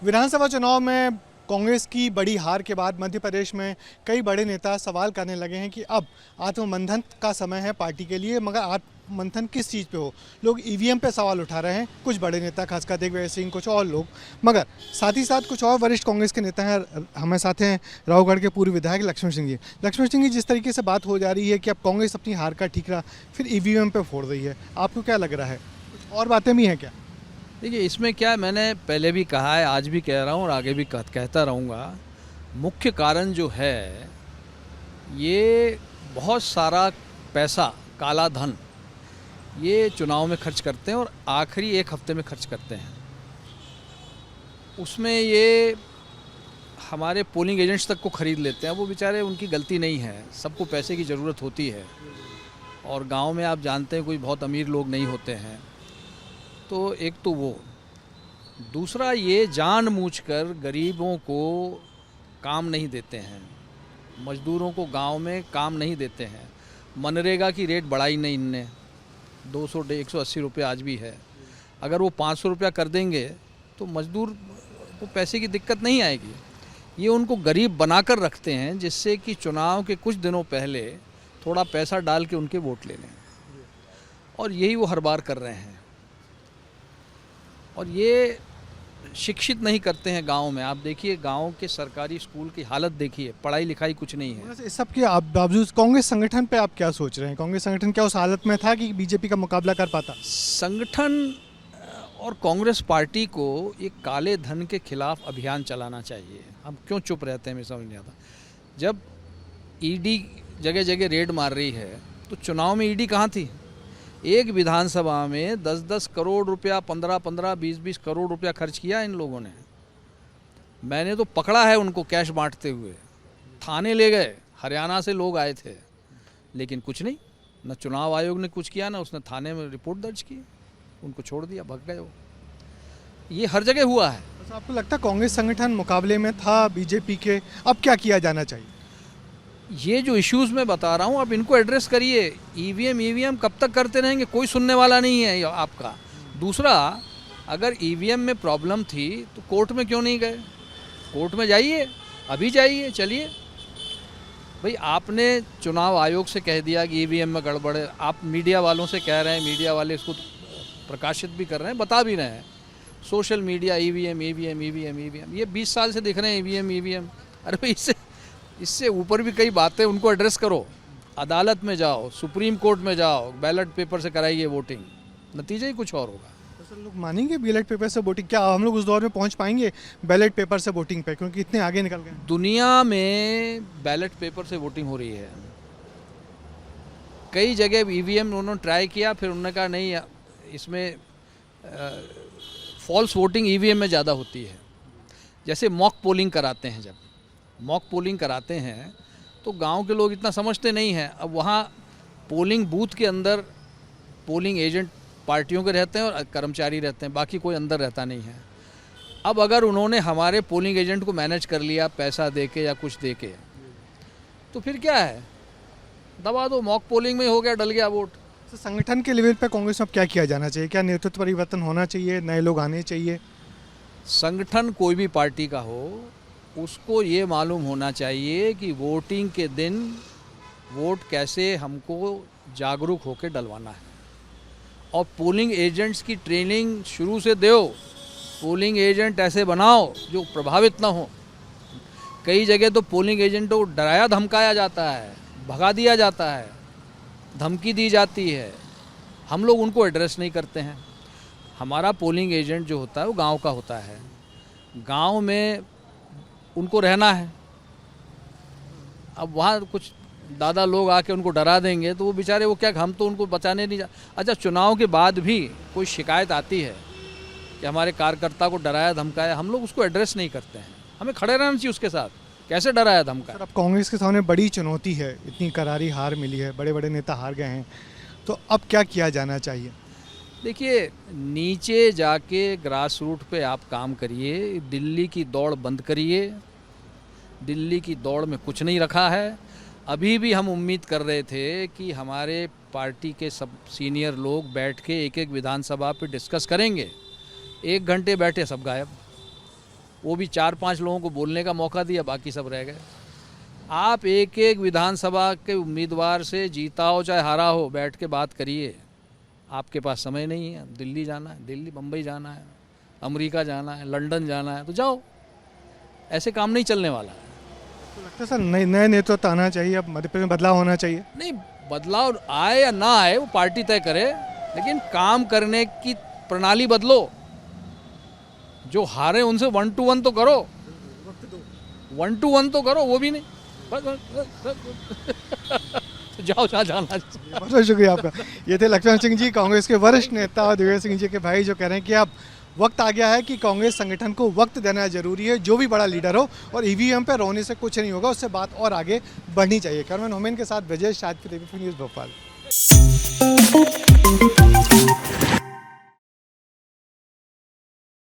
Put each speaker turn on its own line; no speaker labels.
विधानसभा चुनाव में कांग्रेस की बड़ी हार के बाद मध्य प्रदेश में कई बड़े नेता सवाल करने लगे हैं कि अब आत्ममंथन का समय है पार्टी के लिए, मगर आत्ममंथन किस चीज़ पे हो। लोग ईवीएम पे सवाल उठा रहे हैं, कुछ बड़े नेता खासकर दिग्विजय सिंह, कुछ और लोग, मगर साथ ही साथ कुछ और वरिष्ठ कांग्रेस के नेता हैं। हमें साथ हैं रावगढ़ के पूर्व विधायक लक्ष्मण सिंह जी। लक्ष्मण सिंह जी, जिस तरीके से बात हो जा रही है कि अब कांग्रेस अपनी हार का ठीकरा फिर ईवीएम पे फोड़ रही है, आपको क्या लग रहा है? कुछ और बातें भी हैं क्या?
देखिए, इसमें क्या है, मैंने पहले भी कहा है, आज भी कह रहा हूँ और आगे भी कहता रहूँगा। मुख्य कारण जो है, ये बहुत सारा पैसा, काला धन ये चुनाव में खर्च करते हैं और आखिरी एक हफ्ते में खर्च करते हैं। उसमें ये हमारे पोलिंग एजेंट्स तक को ख़रीद लेते हैं। वो बेचारे, उनकी गलती नहीं है, सबको पैसे की ज़रूरत होती है और गांव में आप जानते हैं कोई बहुत अमीर लोग नहीं होते हैं। तो एक तो वो, दूसरा ये जानबूझकर गरीबों को काम नहीं देते हैं, मजदूरों को गांव में काम नहीं देते हैं। मनरेगा की रेट बढ़ाई नहीं इनने, 200 180 रुपये आज भी है। अगर वो 500 रुपया कर देंगे तो मजदूर को पैसे की दिक्कत नहीं आएगी। ये उनको गरीब बनाकर रखते हैं, जिससे कि चुनाव के कुछ दिनों पहले थोड़ा पैसा डाल के उनके वोट ले लें, और यही वो हर बार कर रहे हैं। और ये शिक्षित नहीं करते हैं गांव में। आप देखिए, गांव के सरकारी स्कूल की हालत देखिए, पढ़ाई लिखाई कुछ नहीं है।
इस सब के बावजूद कांग्रेस संगठन पे आप क्या सोच रहे हैं? कांग्रेस संगठन क्या उस हालत में था कि बीजेपी का मुकाबला कर पाता?
संगठन और कांग्रेस पार्टी को एक काले धन के खिलाफ अभियान चलाना चाहिए। हम क्यों चुप रहते हैं, मैं समझ नहीं आता। जब ईडी जगह जगह रेड मार रही है, तो चुनाव में ईडी कहाँ थी? एक विधानसभा में 10-10 करोड़ रुपया, 15-15, 20-20 करोड़ रुपया खर्च किया इन लोगों ने। मैंने तो पकड़ा है उनको कैश बांटते हुए, थाने ले गए, हरियाणा से लोग आए थे, लेकिन कुछ नहीं। न चुनाव आयोग ने कुछ किया, ना उसने थाने में रिपोर्ट दर्ज की, उनको छोड़ दिया, भग गए वो। ये हर जगह हुआ है।
तो आपको लगता है कांग्रेस संगठन मुकाबले में था बीजेपी के, अब क्या किया जाना चाहिए?
ये जो इश्यूज़ मैं बता रहा हूँ, आप इनको एड्रेस करिए। ईवीएम कब तक करते रहेंगे? कोई सुनने वाला नहीं है आपका। दूसरा, अगर ईवीएम में प्रॉब्लम थी तो कोर्ट में क्यों नहीं गए? कोर्ट में जाइए, अभी जाइए, चलिए। भाई, आपने चुनाव आयोग से कह दिया कि ईवीएम में गड़बड़ है, आप मीडिया वालों से कह रहे हैं, मीडिया वाले इसको प्रकाशित भी कर रहे हैं, बता भी रहे हैं। सोशल मीडिया, ईवीएम, ये 20 साल से दिख रहे हैं ईवीएम। अरे भाई, इससे ऊपर भी कई बातें, उनको एड्रेस करो। अदालत में जाओ, सुप्रीम कोर्ट में जाओ, बैलेट पेपर से कराइए वोटिंग, नतीजा ही कुछ और होगा।
तो सर, लोग मानेंगे बैलेट पेपर से वोटिंग? क्या हम लोग उस दौर में पहुंच पाएंगे बैलेट पेपर से वोटिंग पे, क्योंकि इतने आगे निकल गए?
दुनिया में बैलेट पेपर से वोटिंग हो रही है। कई जगह ईवीएम उन्होंने ट्राई किया, फिर उन्होंने कहा नहीं, इसमें फॉल्स वोटिंग ईवीएम में ज़्यादा होती है। जैसे मॉक पोलिंग कराते हैं, जब मॉक पोलिंग कराते हैं तो गांव के लोग इतना समझते नहीं हैं। अब वहाँ पोलिंग बूथ के अंदर पोलिंग एजेंट पार्टियों के रहते हैं और कर्मचारी रहते हैं, बाकी कोई अंदर रहता नहीं है। अब अगर उन्होंने हमारे पोलिंग एजेंट को मैनेज कर लिया पैसा दे के या कुछ दे के, तो फिर क्या है, दबा दो, मॉक पोलिंग में हो गया, डल गया वोट।
तो संगठन के लेवल पे कांग्रेस में अब क्या किया जाना चाहिए? क्या नेतृत्व परिवर्तन होना चाहिए? नए लोग आने चाहिए?
संगठन कोई भी पार्टी का हो, उसको ये मालूम होना चाहिए कि वोटिंग के दिन वोट कैसे हमको जागरूक होकर डलवाना है, और पोलिंग एजेंट्स की ट्रेनिंग शुरू से दो। पोलिंग एजेंट ऐसे बनाओ जो प्रभावित ना हो। कई जगह तो पोलिंग एजेंटों को डराया धमकाया जाता है, भगा दिया जाता है, धमकी दी जाती है। हम लोग उनको एड्रेस नहीं करते हैं। हमारा पोलिंग एजेंट जो होता है वो गांव का होता है, गांव में उनको रहना है। अब वहाँ कुछ दादा लोग आके उनको डरा देंगे तो वो बेचारे, वो क्या, हम तो उनको बचाने नहीं जा। अच्छा, चुनाव के बाद भी कोई शिकायत आती है कि हमारे कार्यकर्ता को डराया धमकाया, हम लोग उसको एड्रेस नहीं करते हैं। हमें खड़े रहना चाहिए उसके साथ, कैसे डराया धमकाया।
सर, अब कांग्रेस के सामने बड़ी चुनौती है, इतनी करारी हार मिली है, बड़े बड़े नेता हार गए हैं, तो अब क्या किया जाना चाहिए?
देखिए, नीचे जाके ग्रास रूट पे आप काम करिए। दिल्ली की दौड़ बंद करिए। दिल्ली की दौड़ में कुछ नहीं रखा है। अभी भी हम उम्मीद कर रहे थे कि हमारे पार्टी के सब सीनियर लोग बैठ के एक एक विधानसभा पे डिस्कस करेंगे। 1 घंटे बैठे, सब गायब। वो भी 4-5 लोगों को बोलने का मौका दिया, बाकी सब रह गए। आप एक एक विधानसभा के उम्मीदवार से जीता हो चाहे हारा हो, बैठ के बात करिए। आपके पास समय नहीं है, दिल्ली जाना है, दिल्ली बम्बई जाना है, अमेरिका जाना है, लंदन जाना है, तो जाओ। ऐसे काम नहीं चलने वाला है।
तो लगता है सर नए नेतृत्व आना चाहिए, अब मध्य प्रदेश में बदलाव होना चाहिए।
नहीं, बदलाव आए या ना आए वो पार्टी तय करे, लेकिन काम करने की प्रणाली बदलो। जो हारे उनसे 1 to 1 तो करो, 1 to 1 तो करो, वो भी नहीं। तो जाओ जहाँ जाना है।
बहुत बहुत शुक्रिया आपका। ये थे लक्ष्मण सिंह जी, कांग्रेस के वरिष्ठ नेता और दिग्विजय सिंह जी के भाई, जो कह रहे हैं कि अब वक्त आ गया है कि कांग्रेस संगठन को वक्त देना जरूरी है। जो भी बड़ा लीडर हो, और ईवीएम पे रोने से कुछ नहीं होगा, उससे बात और आगे बढ़नी चाहिए। कैमरामैन होमेन के साथ विजय शाद, न्यूज़ भोपाल।